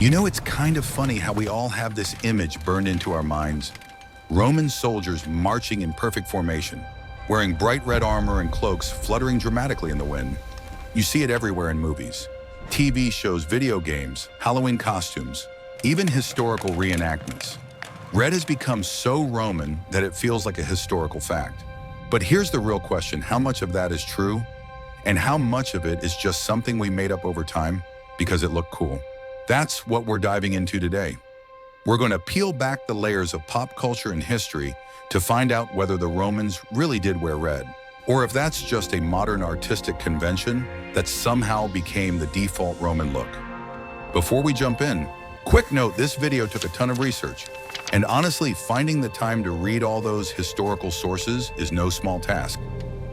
You know, it's kind of funny how we all have this image burned into our minds. Roman soldiers marching in perfect formation, wearing bright red armor and cloaks fluttering dramatically in the wind. You see it everywhere in movies, TV shows, video games, Halloween costumes, even historical reenactments. Red has become so Roman that it feels like a historical fact. But here's the real question: how much of that is true? And how much of it is just something we made up over time because it looked cool? That's what we're diving into today. We're going to peel back the layers of pop culture and history to find out whether the Romans really did wear red, or if that's just a modern artistic convention that somehow became the default Roman look. Before we jump in, quick note: this video took a ton of research, and honestly, finding the time to read all those historical sources is no small task.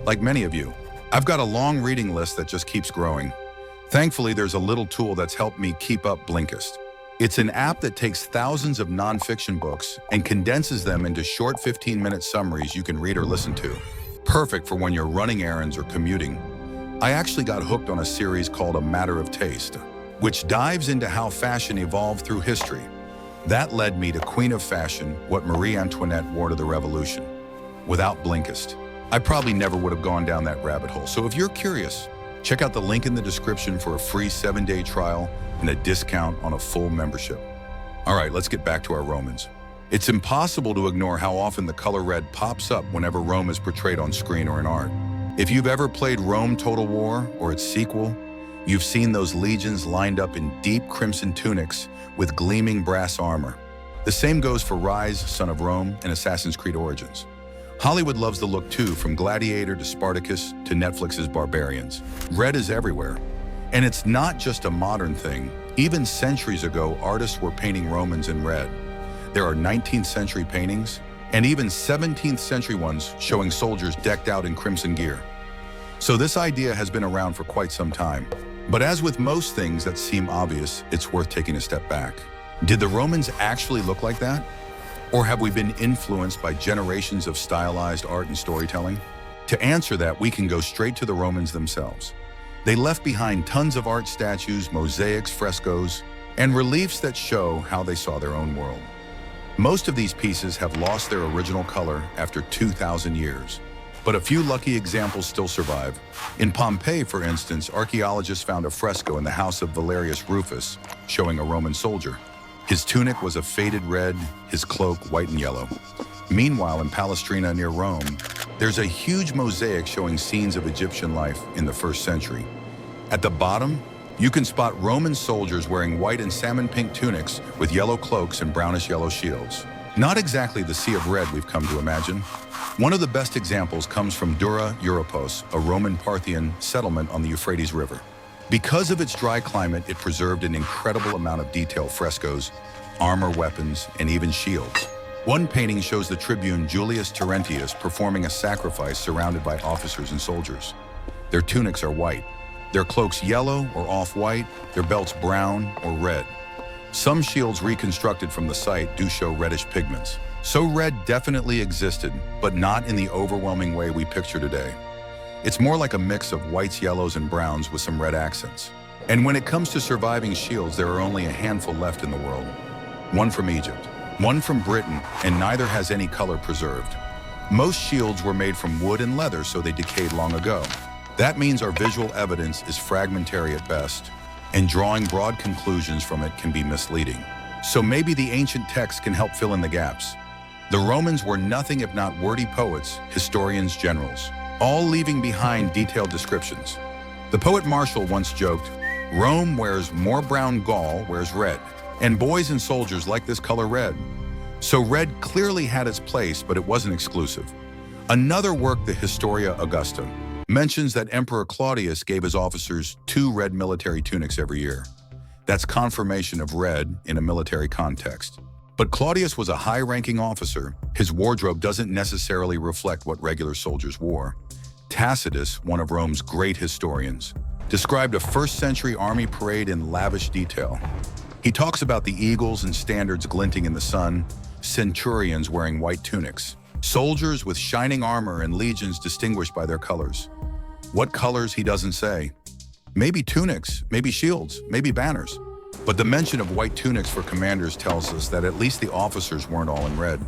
Like many of you, I've got a long reading list that just keeps growing. Thankfully, there's a little tool that's helped me keep up: Blinkist. It's an app that takes thousands of nonfiction books and condenses them into short 15-minute summaries you can read or listen to. Perfect for when you're running errands or commuting. I actually got hooked on a series called A Matter of Taste, which dives into how fashion evolved through history. That led me to Queen of Fashion: What Marie Antoinette Wore to the Revolution. Without Blinkist, I probably never would have gone down that rabbit hole. So if you're curious, check out the link in the description for a free 7-day trial and a discount on a full membership. All right, let's get back to our Romans. It's impossible to ignore how often the color red pops up whenever Rome is portrayed on screen or in art. If you've ever played Rome Total War or its sequel, you've seen those legions lined up in deep crimson tunics with gleaming brass armor. The same goes for Rise, Son of Rome, and Assassin's Creed Origins. Hollywood loves the look too, from Gladiator to Spartacus to Netflix's Barbarians. Red is everywhere. And it's not just a modern thing. Even centuries ago, artists were painting Romans in red. There are 19th century paintings, and even 17th century ones showing soldiers decked out in crimson gear. So this idea has been around for quite some time. But as with most things that seem obvious, it's worth taking a step back. Did the Romans actually look like that? Or have we been influenced by generations of stylized art and storytelling? To answer that, we can go straight to the Romans themselves. They left behind tons of art, statues, mosaics, frescoes, and reliefs that show how they saw their own world. Most of these pieces have lost their original color after 2,000 years, but a few lucky examples still survive. In Pompeii, for instance, archaeologists found a fresco in the house of Valerius Rufus showing a Roman soldier. His tunic was a faded red, his cloak white and yellow. Meanwhile, in Palestrina near Rome, there's a huge mosaic showing scenes of Egyptian life in the 1st century. At the bottom, you can spot Roman soldiers wearing white and salmon pink tunics with yellow cloaks and brownish yellow shields. Not exactly the sea of red we've come to imagine. One of the best examples comes from Dura Europos, a Roman Parthian settlement on the Euphrates River. Because of its dry climate, it preserved an incredible amount of detailed frescoes, armor, weapons, and even shields. One painting shows the tribune Julius Terentius performing a sacrifice surrounded by officers and soldiers. Their tunics are white, their cloaks yellow or off-white, their belts brown or red. Some shields reconstructed from the site do show reddish pigments. So red definitely existed, but not in the overwhelming way we picture today. It's more like a mix of whites, yellows, and browns with some red accents. And when it comes to surviving shields, there are only a handful left in the world. One from Egypt, one from Britain, and neither has any color preserved. Most shields were made from wood and leather, so they decayed long ago. That means our visual evidence is fragmentary at best, and drawing broad conclusions from it can be misleading. So maybe the ancient text can help fill in the gaps. The Romans were nothing if not wordy poets, historians, generals, all leaving behind detailed descriptions. The poet Martial once joked, "Rome wears more brown, Gaul wears red, and boys and soldiers like this color red." So red clearly had its place, but it wasn't exclusive. Another work, the Historia Augusta, mentions that Emperor Claudius gave his officers 2 red military tunics every year. That's confirmation of red in a military context. But Claudius was a high-ranking officer. His wardrobe doesn't necessarily reflect what regular soldiers wore. Tacitus, one of Rome's great historians, described a 1st century army parade in lavish detail. He talks about the eagles and standards glinting in the sun, centurions wearing white tunics, soldiers with shining armor, and legions distinguished by their colors. What colors, he doesn't say. Maybe tunics, maybe shields, maybe banners. But the mention of white tunics for commanders tells us that at least the officers weren't all in red.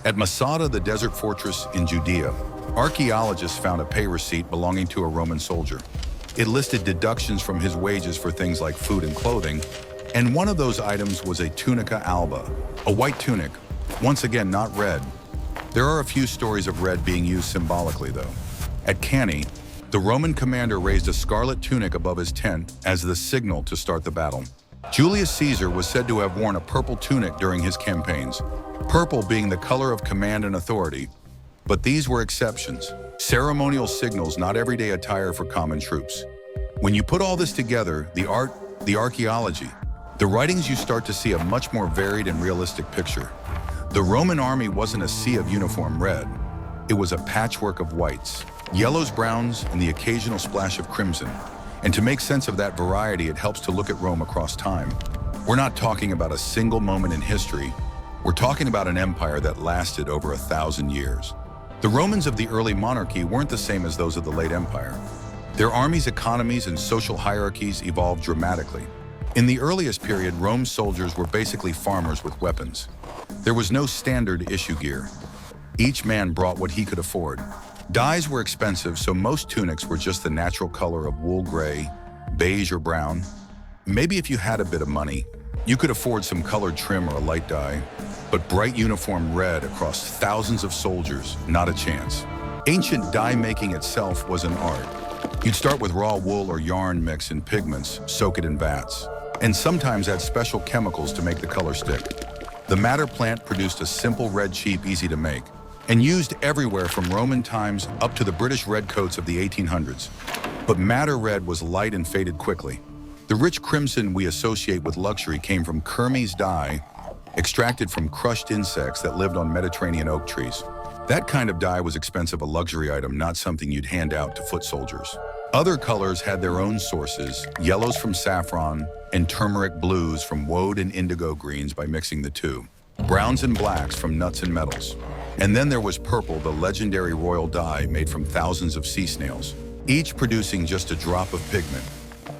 At Masada, the desert fortress in Judea, archaeologists found a pay receipt belonging to a Roman soldier. It listed deductions from his wages for things like food and clothing, and one of those items was a tunica alba, a white tunic, once again not red. There are a few stories of red being used symbolically, though. At Cannae, the Roman commander raised a scarlet tunic above his tent as the signal to start the battle. Julius Caesar was said to have worn a purple tunic during his campaigns, purple being the color of command and authority. But these were exceptions, ceremonial signals, not everyday attire for common troops. When you put all this together, the art, the archaeology, the writings, you start to see a much more varied and realistic picture. The Roman army wasn't a sea of uniform red. It was a patchwork of whites, yellows, browns, and the occasional splash of crimson. And to make sense of that variety, it helps to look at Rome across time. We're not talking about a single moment in history. We're talking about an empire that lasted over 1,000 years. The Romans of the early monarchy weren't the same as those of the late empire. Their armies, economies, and social hierarchies evolved dramatically. In the earliest period, Rome's soldiers were basically farmers with weapons. There was no standard issue gear. Each man brought what he could afford. Dyes were expensive, so most tunics were just the natural color of wool gray, beige, or brown. Maybe if you had a bit of money, you could afford some colored trim or a light dye. But bright uniform red across thousands of soldiers, not a chance. Ancient dye making itself was an art. You'd start with raw wool or yarn mix in pigments, soak it in vats, and sometimes add special chemicals to make the color stick. The madder plant produced a simple red, cheap, easy to make, and used everywhere from Roman times up to the British redcoats of the 1800s. But madder red was light and faded quickly. The rich crimson we associate with luxury came from Kermes dye, extracted from crushed insects that lived on Mediterranean oak trees. That kind of dye was expensive, a luxury item, not something you'd hand out to foot soldiers. Other colors had their own sources, yellows from saffron and turmeric blues from woad and indigo greens by mixing the two, browns and blacks from nuts and metals. And then there was purple, the legendary royal dye made from thousands of sea snails, each producing just a drop of pigment.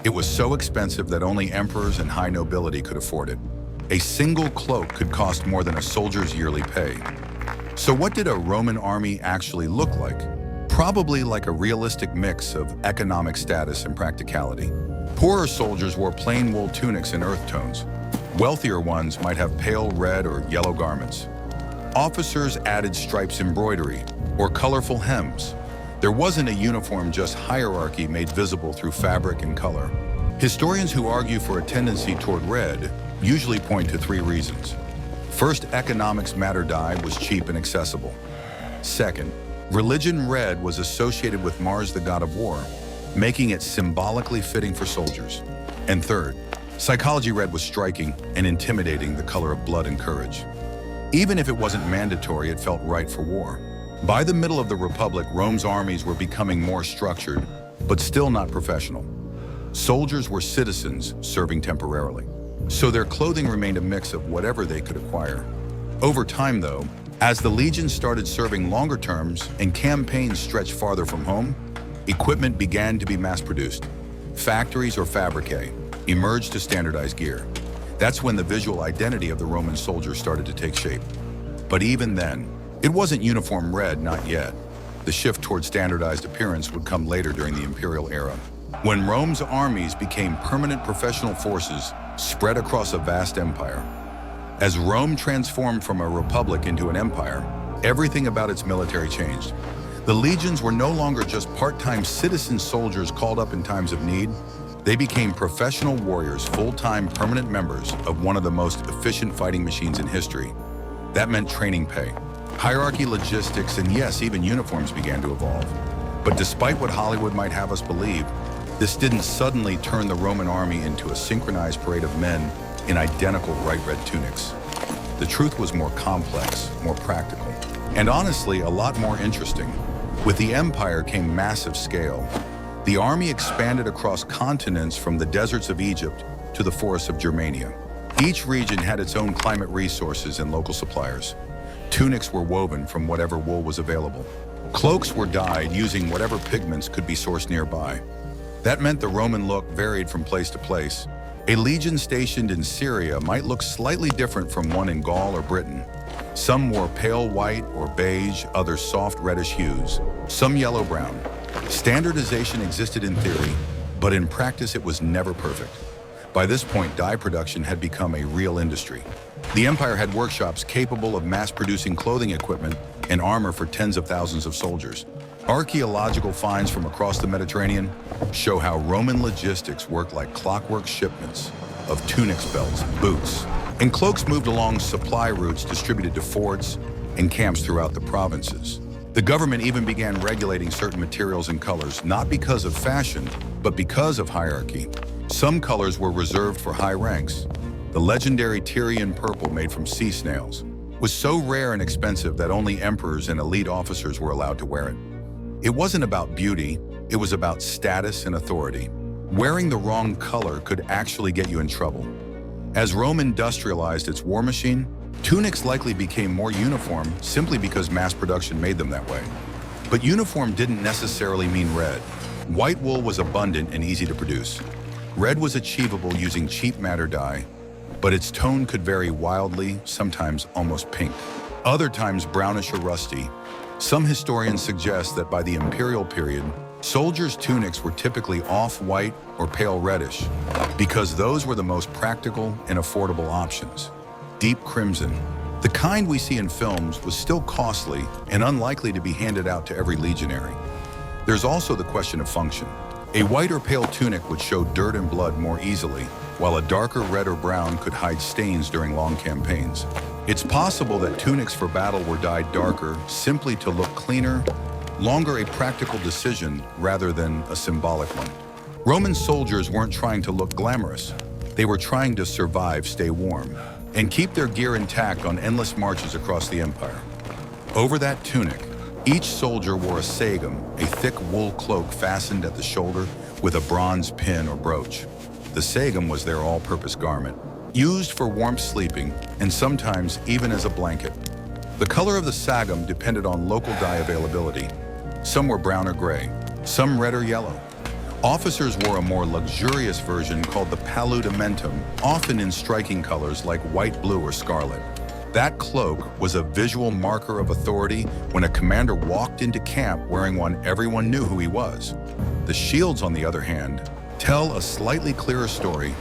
It was so expensive that only emperors and high nobility could afford it. A single cloak could cost more than a soldier's yearly pay. So what did a Roman army actually look like? Probably like a realistic mix of economic status and practicality. Poorer soldiers wore plain wool tunics in earth tones. Wealthier ones might have pale red or yellow garments. Officers added stripes, embroidery, or colorful hems. There wasn't a uniform, just hierarchy made visible through fabric and color. Historians who argue for a tendency toward red usually point to three reasons. First, economics, madder dye was cheap and accessible. Second, religion, red was associated with Mars, the god of war, making it symbolically fitting for soldiers. And third, psychology, red was striking and intimidating, the color of blood and courage. Even if it wasn't mandatory, it felt right for war. By the middle of the Republic, Rome's armies were becoming more structured, but still not professional. Soldiers were citizens serving temporarily, so their clothing remained a mix of whatever they could acquire. Over time, though, as the legions started serving longer terms and campaigns stretched farther from home, equipment began to be mass-produced. Factories or fabricae emerged to standardize gear. That's when the visual identity of the Roman soldier started to take shape. But even then, it wasn't uniform red, not yet. The shift toward standardized appearance would come later during the Imperial era, when Rome's armies became permanent professional forces spread across a vast empire. As Rome transformed from a republic into an empire, everything about its military changed. The legions were no longer just part-time citizen soldiers called up in times of need. They became professional warriors, full-time permanent members of one of the most efficient fighting machines in history. That meant training pay, hierarchy, logistics, and yes, even uniforms began to evolve. But despite what Hollywood might have us believe, this didn't suddenly turn the Roman army into a synchronized parade of men in identical bright red tunics. The truth was more complex, more practical, and honestly, a lot more interesting. With the empire came massive scale. The army expanded across continents, from the deserts of Egypt to the forests of Germania. Each region had its own climate resources and local suppliers. Tunics were woven from whatever wool was available. Cloaks were dyed using whatever pigments could be sourced nearby. That meant the Roman look varied from place to place, A legion stationed in Syria might look slightly different from one in Gaul or Britain. Some wore pale white or beige, others soft reddish hues, some yellow-brown. Standardization existed in theory, but in practice it was never perfect. By this point, dye production had become a real industry. The empire had workshops capable of mass-producing clothing equipment and armor for tens of thousands of soldiers. Archeological finds from across the Mediterranean show how Roman logistics worked like clockwork shipments of tunics, belts, boots, and cloaks moved along supply routes distributed to forts and camps throughout the provinces. The government even began regulating certain materials and colors, not because of fashion, but because of hierarchy. Some colors were reserved for high ranks. The legendary Tyrian purple made from sea snails was so rare and expensive that only emperors and elite officers were allowed to wear it. It wasn't about beauty, it was about status and authority. Wearing the wrong color could actually get you in trouble. As Rome industrialized its war machine, tunics likely became more uniform simply because mass production made them that way. But uniform didn't necessarily mean red. White wool was abundant and easy to produce. Red was achievable using cheap madder dye, but its tone could vary wildly, sometimes almost pink. Other times brownish or rusty. Some historians suggest that by the Imperial period, soldiers' tunics were typically off-white or pale reddish, because those were the most practical and affordable options. Deep crimson, the kind we see in films, was still costly and unlikely to be handed out to every legionary. There's also the question of function. A white or pale tunic would show dirt and blood more easily, while a darker red or brown could hide stains during long campaigns. It's possible that tunics for battle were dyed darker simply to look cleaner, longer a practical decision rather than a symbolic one. Roman soldiers weren't trying to look glamorous. They were trying to survive, stay warm, and keep their gear intact on endless marches across the empire. Over that tunic, each soldier wore a sagum, a thick wool cloak fastened at the shoulder with a bronze pin or brooch. The sagum was their all-purpose garment, used for warmth sleeping and sometimes even as a blanket. The color of the sagum depended on local dye availability. Some were brown or gray, some red or yellow. Officers wore a more luxurious version called the paludamentum, often in striking colors like white, blue, or scarlet. That cloak was a visual marker of authority. When a commander walked into camp wearing one, everyone knew who he was. The shields, on the other hand, tell a slightly clearer story.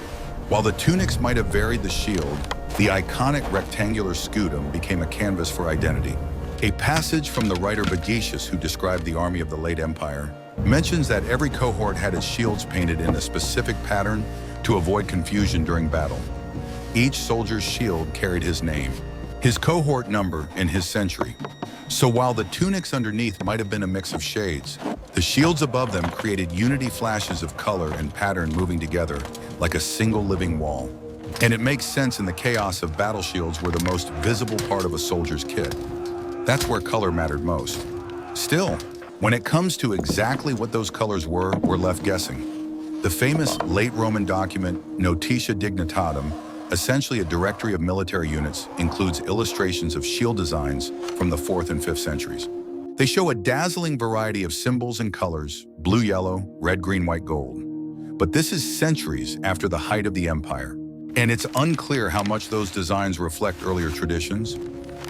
While the tunics might have varied the shield, the iconic rectangular scutum became a canvas for identity. A passage from the writer Vegetius, who described the army of the late empire, mentions that every cohort had its shields painted in a specific pattern to avoid confusion during battle. Each soldier's shield carried his name, his cohort number, and his century. So while the tunics underneath might have been a mix of shades, the shields above them created unity, flashes of color and pattern moving together like a single living wall. And it makes sense, in the chaos of battle shields were the most visible part of a soldier's kit. That's where color mattered most. Still, when it comes to exactly what those colors were, we're left guessing. The famous late Roman document Notitia Dignitatum, essentially a directory of military units, includes illustrations of shield designs from the 4th and 5th centuries. They show a dazzling variety of symbols and colors: blue, yellow, red, green, white, gold. But this is centuries after the height of the empire, and it's unclear how much those designs reflect earlier traditions.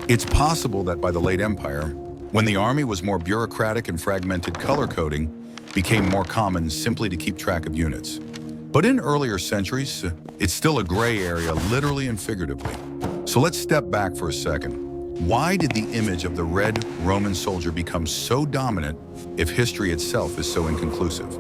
It's possible that by the late empire, when the army was more bureaucratic and fragmented, color coding became more common simply to keep track of units. But in earlier centuries, it's still a gray area, literally and figuratively. So let's step back for a second. Why did the image of the red Roman soldier become so dominant if history itself is so inconclusive?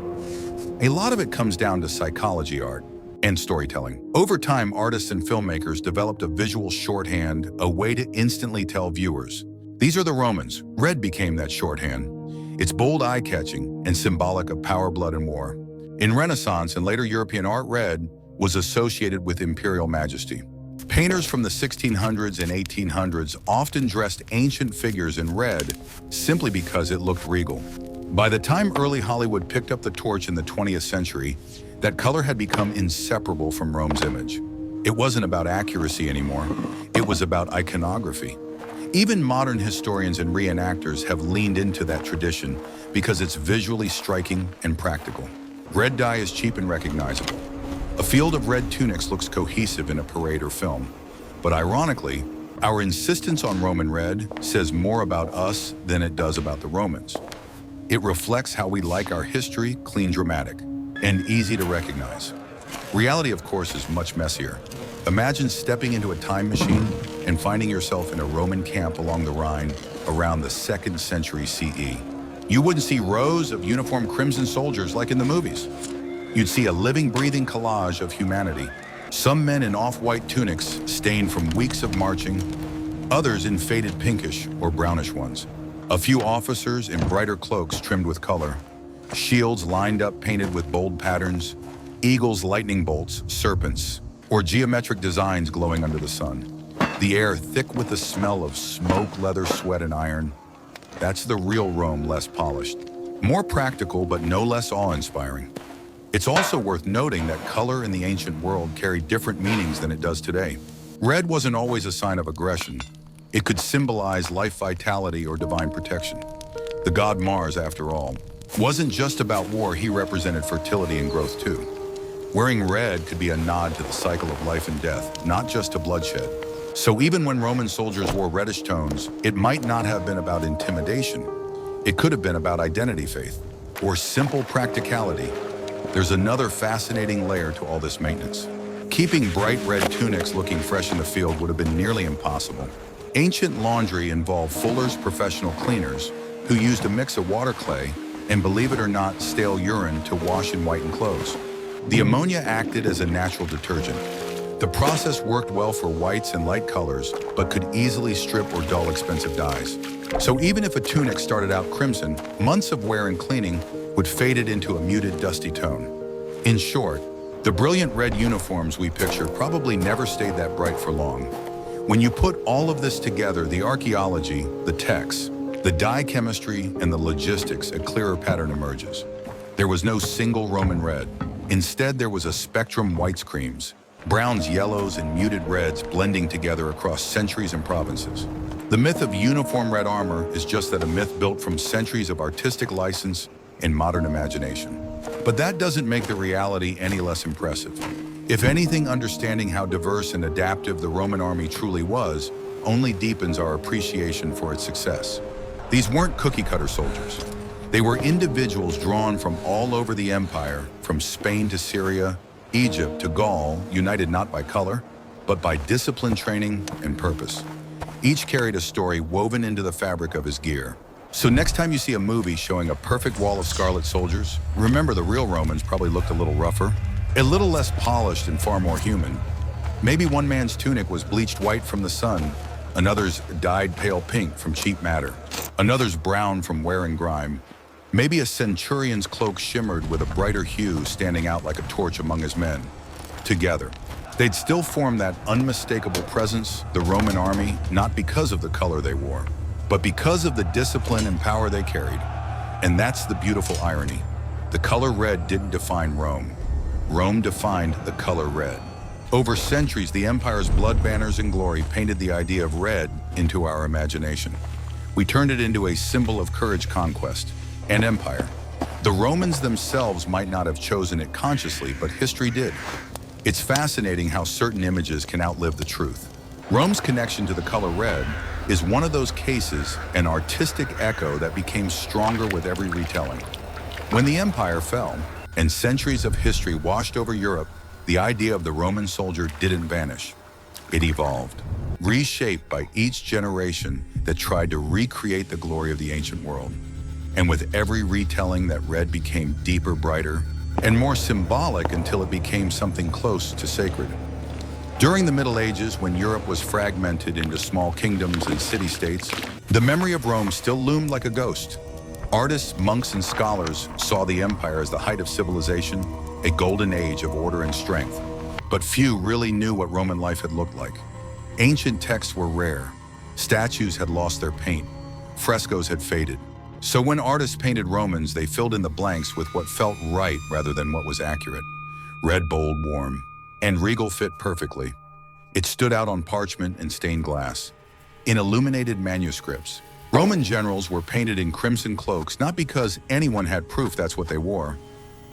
A lot of it comes down to psychology, art, and storytelling. Over time, artists and filmmakers developed a visual shorthand, a way to instantly tell viewers, these are the Romans. Red became that shorthand. It's bold, eye-catching, and symbolic of power, blood, and war. In Renaissance and later European art, red was associated with imperial majesty. Painters from the 1600s and 1800s often dressed ancient figures in red simply because it looked regal. By the time early Hollywood picked up the torch in the 20th century, that color had become inseparable from Rome's image. It wasn't about accuracy anymore, it was about iconography. Even modern historians and reenactors have leaned into that tradition because it's visually striking and practical. Red dye is cheap and recognizable. A field of red tunics looks cohesive in a parade or film. But ironically, our insistence on Roman red says more about us than it does about the Romans. It reflects how we like our history, clean, dramatic, and easy to recognize. Reality, of course, is much messier. Imagine stepping into a time machine and finding yourself in a Roman camp along the Rhine around the 2nd century CE. You wouldn't see rows of uniformed crimson soldiers like in the movies. You'd see a living, breathing collage of humanity. Some men in off-white tunics stained from weeks of marching, others in faded pinkish or brownish ones. A few officers in brighter cloaks trimmed with color, shields lined up painted with bold patterns, eagles, lightning bolts, serpents, or geometric designs glowing under the sun. The air thick with the smell of smoke, leather, sweat, and iron. That's the real Rome, less polished. More practical, but no less awe-inspiring. It's also worth noting that color in the ancient world carried different meanings than it does today. Red wasn't always a sign of aggression. It could symbolize life vitality or divine protection. The god Mars, after all, wasn't just about war, he represented fertility and growth too. Wearing red could be a nod to the cycle of life and death, not just to bloodshed. So even when Roman soldiers wore reddish tones, it might not have been about intimidation. It could have been about identity, faith, or simple practicality. There's another fascinating layer to all this maintenance. Keeping bright red tunics looking fresh in the field would have been nearly impossible. Ancient laundry involved fullers, professional cleaners, who used a mix of water clay and, believe it or not, stale urine to wash and whiten clothes. The ammonia acted as a natural detergent. The process worked well for whites and light colors, but could easily strip or dull expensive dyes. So even if a tunic started out crimson, months of wear and cleaning would fade it into a muted, dusty tone. In short, the brilliant red uniforms we picture probably never stayed that bright for long. When you put all of this together, the archaeology, the texts, the dye chemistry, and the logistics, a clearer pattern emerges. There was no single Roman red. Instead, there was a spectrum whites, creams, browns, yellows, and muted reds blending together across centuries and provinces. The myth of uniform red armor is just that, a myth built from centuries of artistic license and modern imagination. But that doesn't make the reality any less impressive. If anything, understanding how diverse and adaptive the Roman army truly was only deepens our appreciation for its success. These weren't cookie-cutter soldiers. They were individuals drawn from all over the empire, from Spain to Syria, Egypt to Gaul, united not by color, but by discipline, training, and purpose. Each carried a story woven into the fabric of his gear. So next time you see a movie showing a perfect wall of scarlet soldiers, remember the real Romans probably looked a little rougher, a little less polished, and far more human. Maybe one man's tunic was bleached white from the sun, another's dyed pale pink from cheap matter, another's brown from wear and grime. Maybe a centurion's cloak shimmered with a brighter hue, standing out like a torch among his men. Together, they'd still form that unmistakable presence, the Roman army, not because of the color they wore, but because of the discipline and power they carried. And that's the beautiful irony. The color red didn't define Rome. Rome defined the color red. Over centuries, the empire's blood banners and glory painted the idea of red into our imagination. We turned it into a symbol of courage, conquest, and empire. The Romans themselves might not have chosen it consciously, but history did. It's fascinating how certain images can outlive the truth. Rome's connection to the color red is one of those cases, an artistic echo that became stronger with every retelling. When the empire fell, and centuries of history washed over Europe, the idea of the Roman soldier didn't vanish. It evolved, reshaped by each generation that tried to recreate the glory of the ancient world. And with every retelling, that red became deeper, brighter, and more symbolic until it became something close to sacred. During the Middle Ages, when Europe was fragmented into small kingdoms and city-states, the memory of Rome still loomed like a ghost. Artists, monks, and scholars saw the empire as the height of civilization, a golden age of order and strength. But few really knew what Roman life had looked like. Ancient texts were rare. Statues had lost their paint. Frescoes had faded. So when artists painted Romans, they filled in the blanks with what felt right rather than what was accurate. Red, bold, warm, and regal fit perfectly. It stood out on parchment and stained glass. In illuminated manuscripts, Roman generals were painted in crimson cloaks, not because anyone had proof that's what they wore,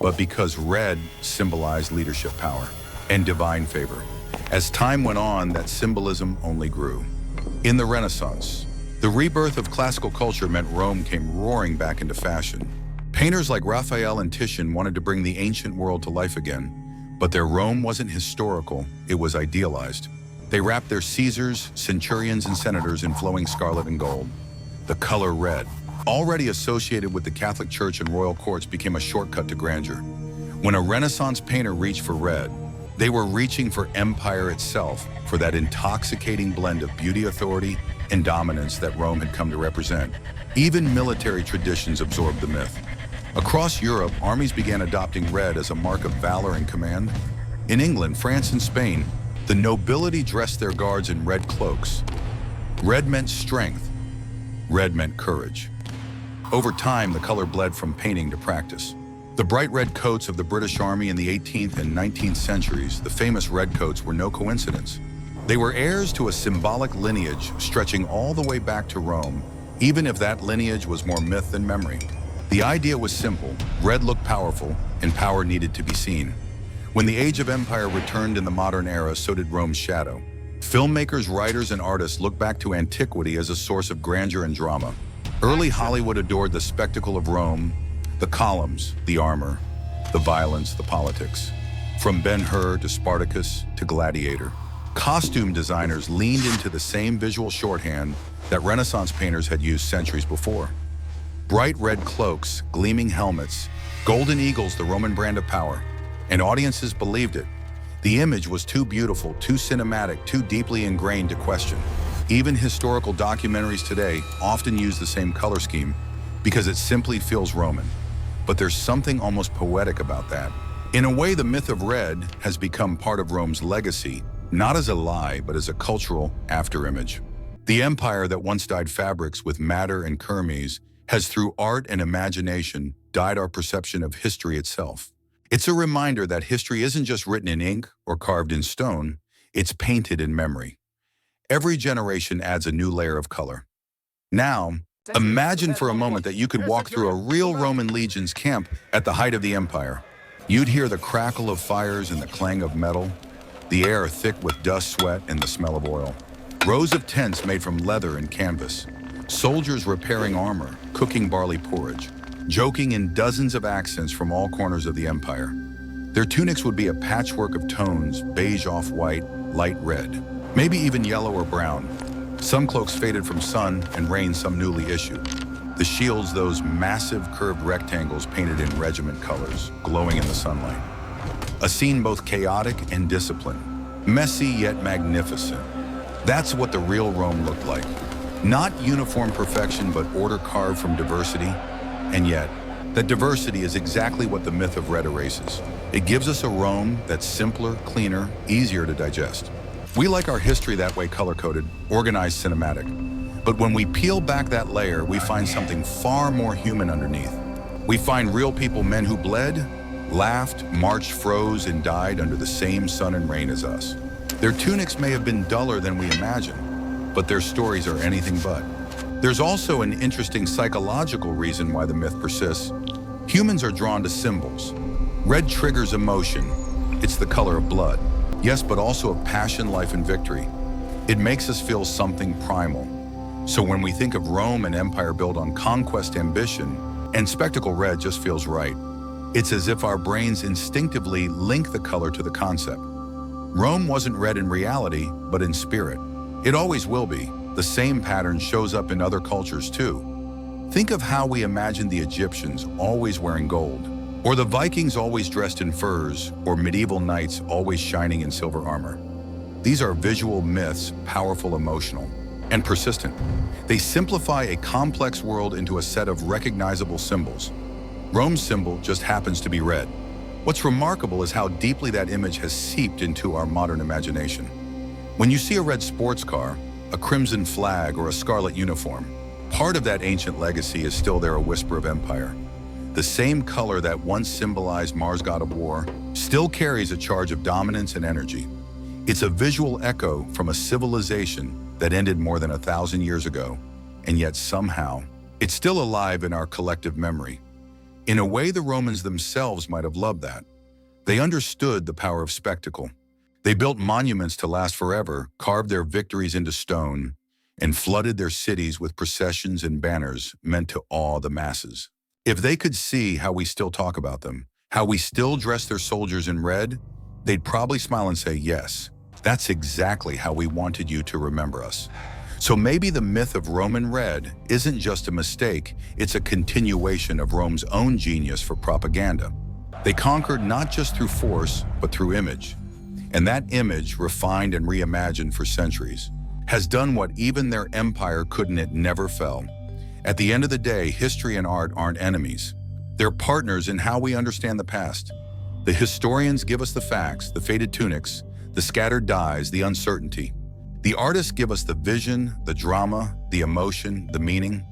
but because red symbolized leadership power and divine favor. As time went on, that symbolism only grew. In the Renaissance, the rebirth of classical culture meant Rome came roaring back into fashion. Painters like Raphael and Titian wanted to bring the ancient world to life again, but their Rome wasn't historical, it was idealized. They wrapped their Caesars, centurions, and senators in flowing scarlet and gold. The color red, already associated with the Catholic Church and royal courts, became a shortcut to grandeur. When a Renaissance painter reached for red, they were reaching for empire itself, for that intoxicating blend of beauty, authority, and dominance that Rome had come to represent. Even military traditions absorbed the myth. Across Europe, armies began adopting red as a mark of valor and command. In England, France, and Spain, the nobility dressed their guards in red cloaks. Red meant strength. Red meant courage. Over time, the color bled from painting to practice. The bright red coats of the British Army in the 18th and 19th centuries, the famous red coats, were no coincidence. They were heirs to a symbolic lineage stretching all the way back to Rome, even if that lineage was more myth than memory. The idea was simple: red looked powerful, and power needed to be seen. When the age of empire returned in the modern era, so did Rome's shadow. Filmmakers, writers, and artists looked back to antiquity as a source of grandeur and drama. Early Hollywood adored the spectacle of Rome, the columns, the armor, the violence, the politics. From Ben-Hur to Spartacus to Gladiator, costume designers leaned into the same visual shorthand that Renaissance painters had used centuries before. Bright red cloaks, gleaming helmets, golden eagles, the Roman brand of power, and audiences believed it. The image was too beautiful, too cinematic, too deeply ingrained to question. Even historical documentaries today often use the same color scheme because it simply feels Roman. But there's something almost poetic about that. In a way, the myth of red has become part of Rome's legacy, not as a lie, but as a cultural afterimage. The empire that once dyed fabrics with madder and kermes has, through art and imagination, dyed our perception of history itself. It's a reminder that history isn't just written in ink or carved in stone, it's painted in memory. Every generation adds a new layer of color. Now, imagine for a moment that you could walk through a real Roman legion's camp at the height of the empire. You'd hear the crackle of fires and the clang of metal, the air thick with dust, sweat, and the smell of oil. Rows of tents made from leather and canvas, soldiers repairing armor, cooking barley porridge, joking in dozens of accents from all corners of the empire. Their tunics would be a patchwork of tones: beige off-white, light red, maybe even yellow or brown. Some cloaks faded from sun and rain, some newly issued. The shields, those massive curved rectangles painted in regiment colors, glowing in the sunlight. A scene both chaotic and disciplined, messy yet magnificent. That's what the real Rome looked like. Not uniform perfection, but order carved from diversity. And yet, that diversity is exactly what the myth of red erases. It gives us a Rome that's simpler, cleaner, easier to digest. We like our history that way, color-coded, organized, cinematic. But when we peel back that layer, we find something far more human underneath. We find real people, men who bled, laughed, marched, froze, and died under the same sun and rain as us. Their tunics may have been duller than we imagine, but their stories are anything but. There's also an interesting psychological reason why the myth persists. Humans are drawn to symbols. Red triggers emotion. It's the color of blood. Yes, but also of passion, life, and victory. It makes us feel something primal. So when we think of Rome, an empire built on conquest, ambition, and spectacle, red just feels right. It's as if our brains instinctively link the color to the concept. Rome wasn't red in reality, but in spirit. It always will be. The same pattern shows up in other cultures too. Think of how we imagine the Egyptians always wearing gold, or the Vikings always dressed in furs, or medieval knights always shining in silver armor. These are visual myths, powerful, emotional, and persistent. They simplify a complex world into a set of recognizable symbols. Rome's symbol just happens to be red. What's remarkable is how deeply that image has seeped into our modern imagination. When you see a red sports car, a crimson flag, or a scarlet uniform, part of that ancient legacy is still there, a whisper of empire. The same color that once symbolized Mars, god of war, still carries a charge of dominance and energy. It's a visual echo from a civilization that ended more than 1,000 years ago, and yet somehow, it's still alive in our collective memory. In a way, the Romans themselves might have loved that. They understood the power of spectacle. They built monuments to last forever, carved their victories into stone, and flooded their cities with processions and banners meant to awe the masses. If they could see how we still talk about them, how we still dress their soldiers in red, they'd probably smile and say, yes, that's exactly how we wanted you to remember us. So maybe the myth of Roman red isn't just a mistake, it's a continuation of Rome's own genius for propaganda. They conquered not just through force, but through image. And that image, refined and reimagined for centuries, has done what even their empire couldn't. It never fell. At the end of the day, history and art aren't enemies. They're partners in how we understand the past. The historians give us the facts, the faded tunics, the scattered dyes, the uncertainty. The artists give us the vision, the drama, the emotion, the meaning.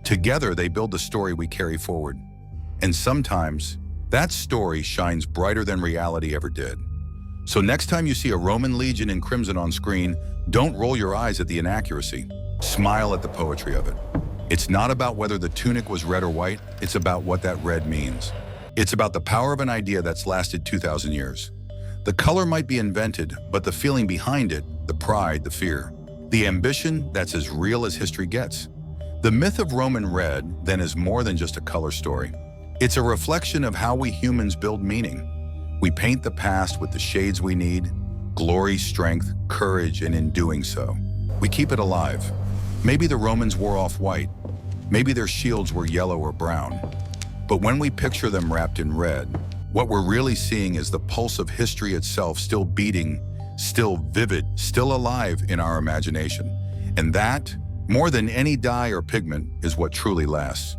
Together, they build the story we carry forward. And sometimes, that story shines brighter than reality ever did. So next time you see a Roman legion in crimson on screen, don't roll your eyes at the inaccuracy. Smile at the poetry of it. It's not about whether the tunic was red or white, it's about what that red means. It's about the power of an idea that's lasted 2,000 years. The color might be invented, but the feeling behind it, the pride, the fear, the ambition, that's as real as history gets. The myth of Roman red, then, is more than just a color story. It's a reflection of how we humans build meaning. We paint the past with the shades we need, glory, strength, courage, and in doing so, we keep it alive. Maybe the Romans wore off white. Maybe their shields were yellow or brown. But when we picture them wrapped in red, what we're really seeing is the pulse of history itself, still beating, still vivid, still alive in our imagination. And that, more than any dye or pigment, is what truly lasts.